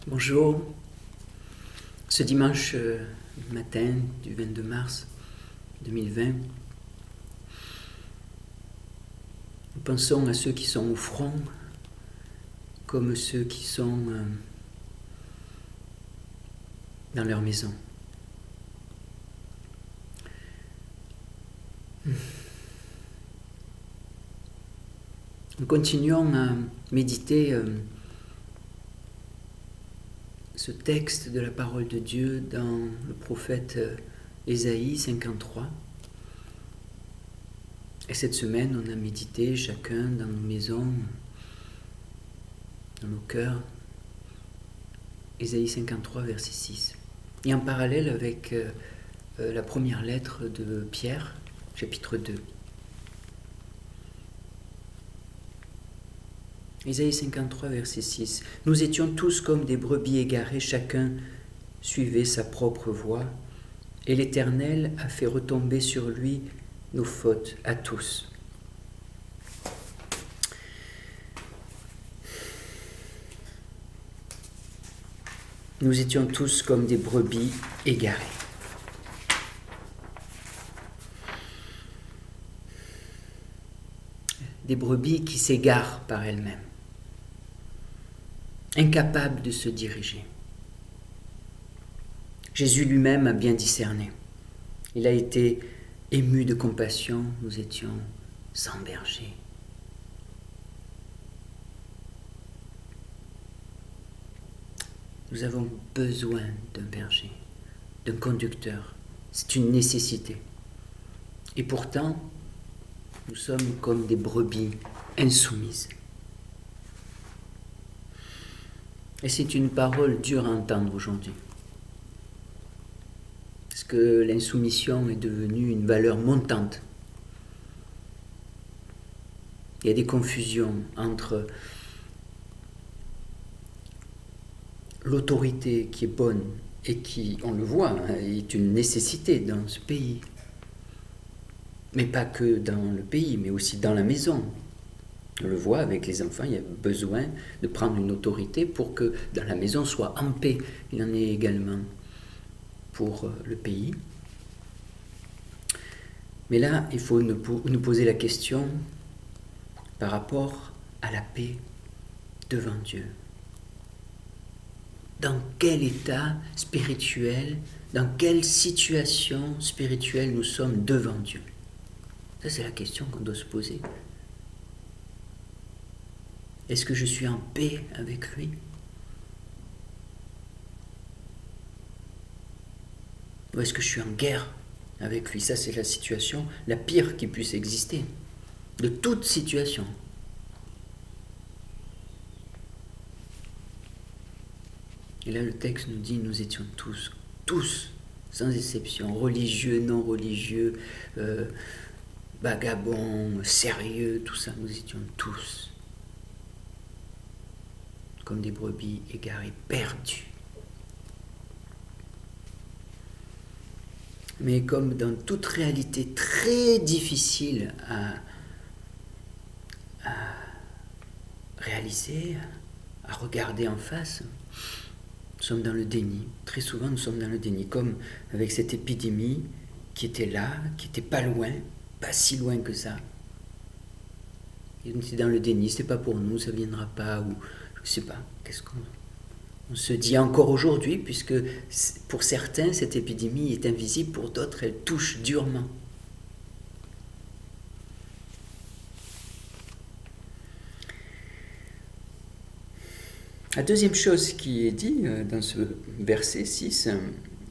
Bonjour. Ce dimanche matin du 22 mars 2020, nous pensons à ceux qui sont au front comme ceux qui sont dans leur maison. Nous continuons à méditer ce texte de la parole de Dieu dans le prophète Ésaïe 53. Et cette semaine, on a médité chacun dans nos maisons, dans nos cœurs, Ésaïe 53, verset 6. Et en parallèle avec la première lettre de Pierre, chapitre 2. Ésaïe 53, verset 6. Nous étions tous comme des brebis égarées, chacun suivait sa propre voie, et l'Éternel a fait retomber sur lui nos fautes à tous. Nous étions tous comme des brebis égarées. Des brebis qui s'égarent par elles-mêmes, incapables de se diriger. Jésus lui-même a bien discerné. Il a été ému de compassion, nous étions sans berger. Nous avons besoin d'un berger, d'un conducteur. C'est une nécessité. Et pourtant, nous sommes comme des brebis insoumises. Et c'est une parole dure à entendre aujourd'hui. Parce que l'insoumission est devenue une valeur montante. Il y a des confusions entre l'autorité qui est bonne et qui, on le voit, est une nécessité dans ce pays. Mais pas que dans le pays, mais aussi dans la maison. On le voit avec les enfants, il y a besoin de prendre une autorité pour que dans la maison soit en paix. Il en est également pour le pays. Mais là, il faut nous poser la question par rapport à la paix devant Dieu. Dans quel état spirituel, dans quelle situation spirituelle nous sommes devant Dieu? Ça, c'est la question qu'on doit se poser. Est-ce que je suis en paix avec lui? Ou est-ce que je suis en guerre avec lui? Ça, c'est la situation la pire qui puisse exister, de toute situation. Et là, le texte nous dit, nous étions tous, sans exception, religieux, non religieux, vagabonds, sérieux, tout ça, nous étions tous comme des brebis égarées, perdues. Mais comme dans toute réalité très difficile à réaliser, à regarder en face, nous sommes dans le déni. Très souvent, nous sommes dans le déni, comme avec cette épidémie qui était là, qui n'était pas loin, pas si loin que ça. Et on était dans le déni, c'est pas pour nous, ça ne viendra pas, ou je sais pas, qu'est-ce qu'on se dit encore aujourd'hui, puisque pour certains, cette épidémie est invisible, pour d'autres, elle touche durement. La deuxième chose qui est dit dans ce verset 6,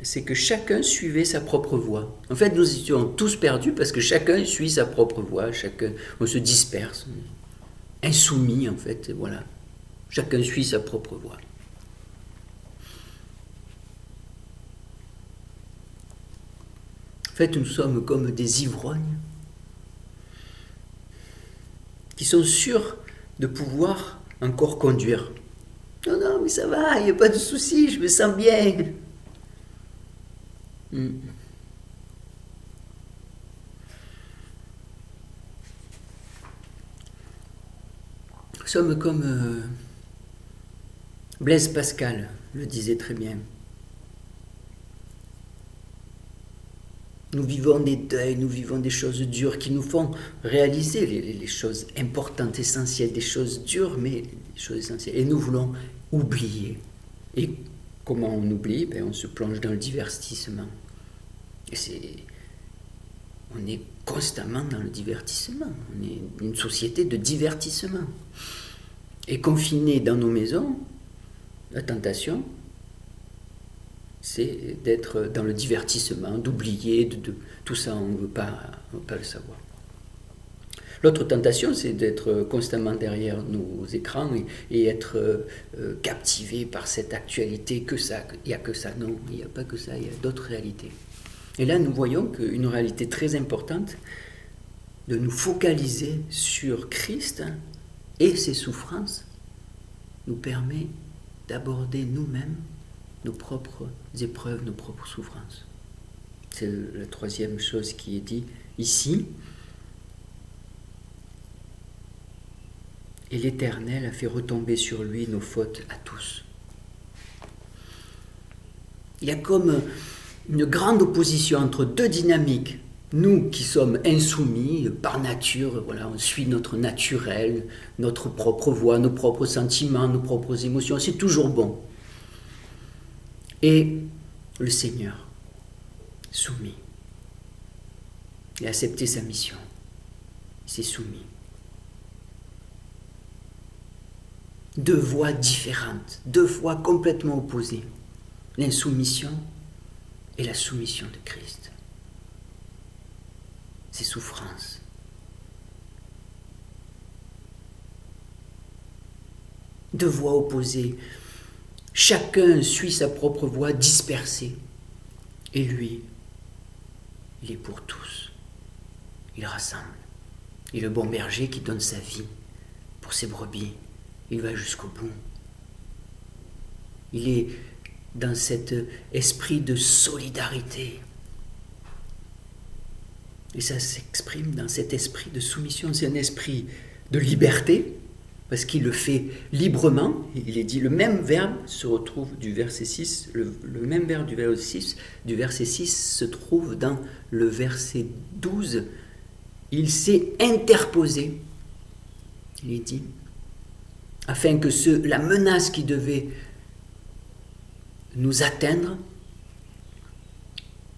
c'est que chacun suivait sa propre voie. En fait, nous étions tous perdus parce que chacun suit sa propre voie, on se disperse, insoumis en fait, voilà. Chacun suit sa propre voie. En fait, nous sommes comme des ivrognes qui sont sûrs de pouvoir encore conduire. Non, mais ça va, il n'y a pas de souci, je me sens bien. Nous sommes comme Blaise Pascal le disait très bien. Nous vivons des deuils, nous vivons des choses dures qui nous font réaliser les choses importantes, essentielles, des choses dures, mais des choses essentielles. Et nous voulons oublier. Et comment on oublie? On se plonge dans le divertissement. Et on est constamment dans le divertissement. On est une société de divertissement. Et confinés dans nos maisons, la tentation, c'est d'être dans le divertissement, d'oublier, de tout ça, on ne veut pas le savoir. L'autre tentation, c'est d'être constamment derrière nos écrans et être captivé par cette actualité, que ça, il n'y a que ça. Non, il n'y a pas que ça, il y a d'autres réalités. Et là, nous voyons qu'une réalité très importante, de nous focaliser sur Christ et ses souffrances, nous permet d'aborder nous-mêmes nos propres épreuves, nos propres souffrances. C'est la troisième chose qui est dit ici. Et l'Éternel a fait retomber sur lui nos fautes à tous. Il y a comme une grande opposition entre deux dynamiques. Nous qui sommes insoumis par nature, voilà, on suit notre naturel, notre propre voie, nos propres sentiments, nos propres émotions, c'est toujours bon. Et le Seigneur, soumis, il a accepté sa mission, il s'est soumis. Deux voies différentes, deux voies complètement opposées, l'insoumission et la soumission de Christ. Ses souffrances. Deux voies opposées. Chacun suit sa propre voie dispersée. Et lui, il est pour tous. Il rassemble. Il est le bon berger qui donne sa vie pour ses brebis. Il va jusqu'au bout. Il est dans cet esprit de solidarité. Et ça s'exprime dans cet esprit de soumission. C'est un esprit de liberté, parce qu'il le fait librement. Il est dit, le même verbe se retrouve du verset 6, le même verbe du verset 6 se trouve dans le verset 12. Il s'est interposé, il est dit, afin que la menace qui devait nous atteindre,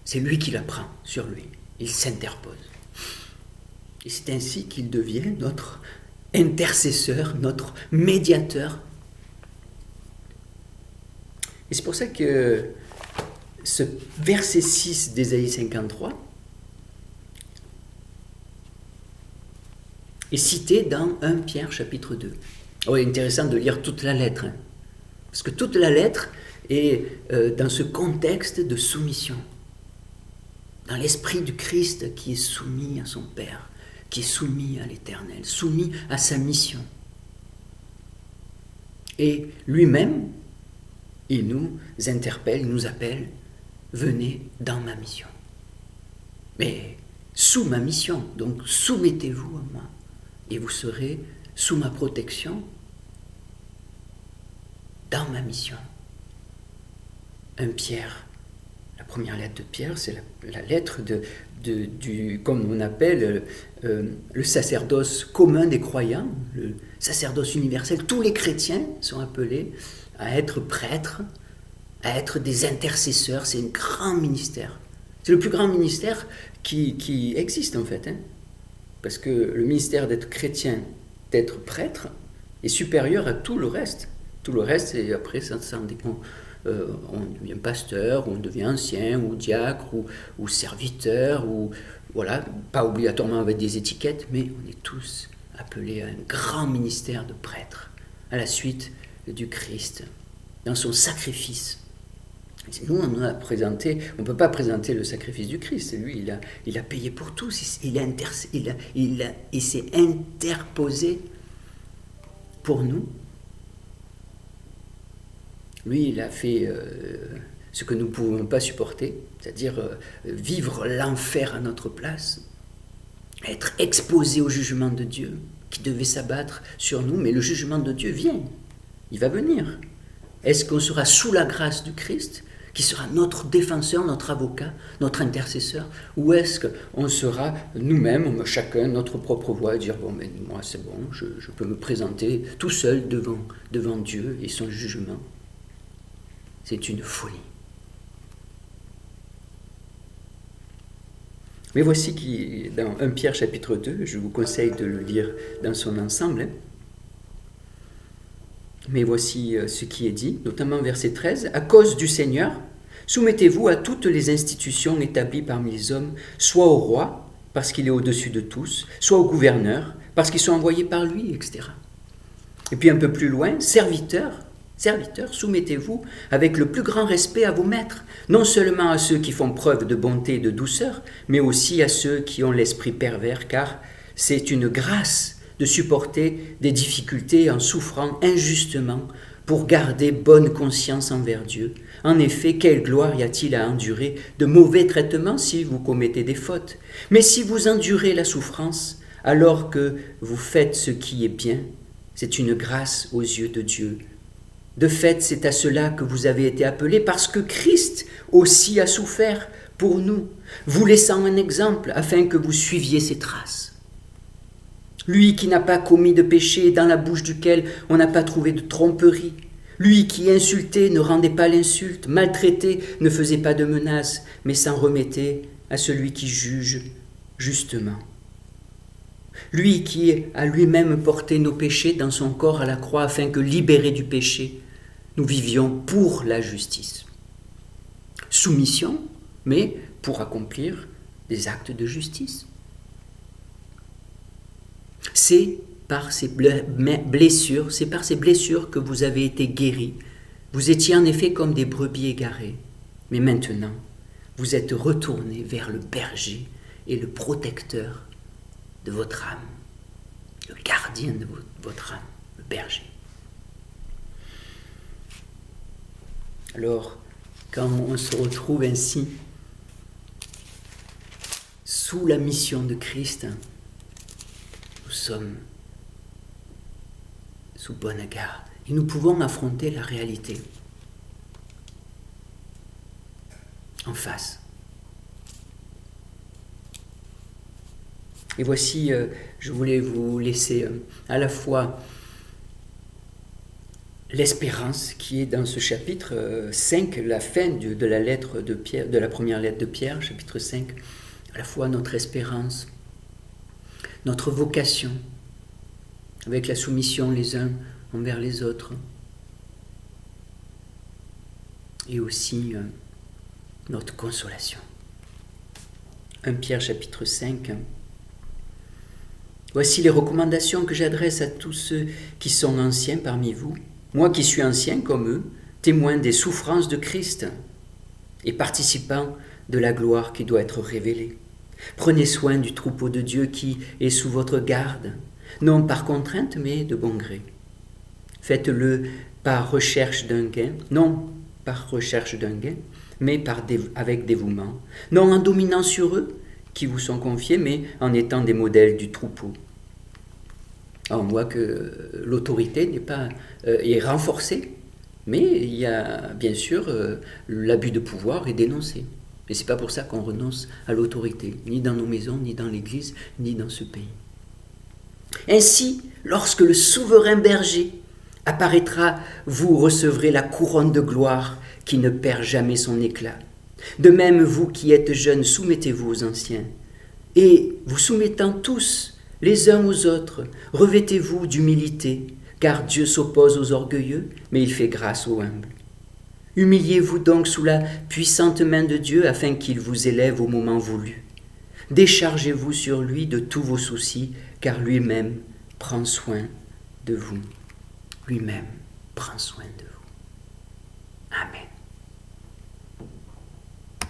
c'est lui qui la prend sur lui. Il s'interpose. Et c'est ainsi qu'il devient notre intercesseur, notre médiateur. Et c'est pour ça que ce verset 6 d'Ésaïe 53 est cité dans 1 Pierre chapitre 2. Oh, il est intéressant de lire toute la lettre, hein, parce que toute la lettre est dans ce contexte de soumission, dans l'esprit du Christ qui est soumis à son Père, qui est soumis à l'Éternel, soumis à sa mission. Et lui-même, il nous interpelle, il nous appelle, venez dans ma mission. Mais sous ma mission, donc soumettez-vous à moi, et vous serez sous ma protection, dans ma mission. 1 Pierre, la première lettre de Pierre, c'est la lettre du, comme on appelle, le sacerdoce commun des croyants, le sacerdoce universel. Tous les chrétiens sont appelés à être prêtres, à être des intercesseurs. C'est un grand ministère. C'est le plus grand ministère qui existe en fait. Hein, parce que le ministère d'être chrétien, d'être prêtre, est supérieur à tout le reste. Tout le reste, et après, ça dépend. On devient pasteur, ou on devient ancien, ou diacre, ou serviteur, ou voilà, pas obligatoirement avec des étiquettes, mais on est tous appelés à un grand ministère de prêtre, à la suite du Christ, dans son sacrifice. Nous, on ne peut pas présenter le sacrifice du Christ. Lui, il a payé pour tous, il s'est interposé pour nous. Lui, il a fait ce que nous ne pouvons pas supporter, c'est-à-dire vivre l'enfer à notre place, être exposé au jugement de Dieu qui devait s'abattre sur nous, mais le jugement de Dieu vient, il va venir. Est-ce qu'on sera sous la grâce du Christ, qui sera notre défenseur, notre avocat, notre intercesseur, ou est-ce qu'on sera nous-mêmes, chacun, notre propre voix, et dire « bon, mais moi c'est bon, je peux me présenter tout seul devant Dieu et son jugement ». C'est une folie. Mais voici qui, dans 1 Pierre chapitre 2, je vous conseille de le lire dans son ensemble, mais voici ce qui est dit, notamment verset 13, « À cause du Seigneur, soumettez-vous à toutes les institutions établies parmi les hommes, soit au roi, parce qu'il est au-dessus de tous, soit au gouverneur, parce qu'ils sont envoyés par lui, etc. » Et puis un peu plus loin, « Serviteurs, soumettez-vous avec le plus grand respect à vos maîtres, non seulement à ceux qui font preuve de bonté et de douceur, mais aussi à ceux qui ont l'esprit pervers, car c'est une grâce de supporter des difficultés en souffrant injustement pour garder bonne conscience envers Dieu. En effet, quelle gloire y a-t-il à endurer de mauvais traitements si vous commettez des fautes? Mais si vous endurez la souffrance, alors que vous faites ce qui est bien, c'est une grâce aux yeux de Dieu. De fait, c'est à cela que vous avez été appelés, parce que Christ aussi a souffert pour nous, vous laissant un exemple afin que vous suiviez ses traces. Lui qui n'a pas commis de péché, dans la bouche duquel on n'a pas trouvé de tromperie. Lui qui insultait ne rendait pas l'insulte, maltraitait ne faisait pas de menaces, mais s'en remettait à celui qui juge justement. Lui qui a lui-même porté nos péchés dans son corps à la croix, afin que, libérés du péché, nous vivions pour la justice. Soumission, mais pour accomplir des actes de justice. C'est par ces blessures, que vous avez été guéris. Vous étiez en effet comme des brebis égarées, mais maintenant, vous êtes retournés vers le berger et le protecteur de votre âme, le gardien de votre âme, le berger. Alors, quand on se retrouve ainsi, sous la mission de Christ, nous sommes sous bonne garde et nous pouvons affronter la réalité en face. Et voici, je voulais vous laisser à la fois l'espérance qui est dans ce chapitre 5, la fin de la lettre de Pierre, de la première lettre de Pierre, chapitre 5, à la fois notre espérance, notre vocation, avec la soumission les uns envers les autres, et aussi notre consolation. 1 Pierre chapitre 5. Voici les recommandations que j'adresse à tous ceux qui sont anciens parmi vous, moi qui suis ancien comme eux, témoin des souffrances de Christ et participant de la gloire qui doit être révélée. Prenez soin du troupeau de Dieu qui est sous votre garde, non par contrainte mais de bon gré. Faites-le par recherche d'un gain, non par recherche d'un gain, mais avec dévouement, non en dominant sur eux qui vous sont confiés, mais en étant des modèles du troupeau. Alors, on voit que l'autorité est renforcée, mais il y a bien sûr l'abus de pouvoir est dénoncé. Mais ce n'est pas pour ça qu'on renonce à l'autorité, ni dans nos maisons, ni dans l'Église, ni dans ce pays. Ainsi, lorsque le souverain berger apparaîtra, vous recevrez la couronne de gloire qui ne perd jamais son éclat. De même, vous qui êtes jeunes, soumettez-vous aux anciens. Et vous soumettant tous les uns aux autres, revêtez-vous d'humilité, car Dieu s'oppose aux orgueilleux, mais il fait grâce aux humbles. Humiliez-vous donc sous la puissante main de Dieu afin qu'il vous élève au moment voulu. Déchargez-vous sur lui de tous vos soucis, car lui-même prend soin de vous. Lui-même prend soin de vous. Amen.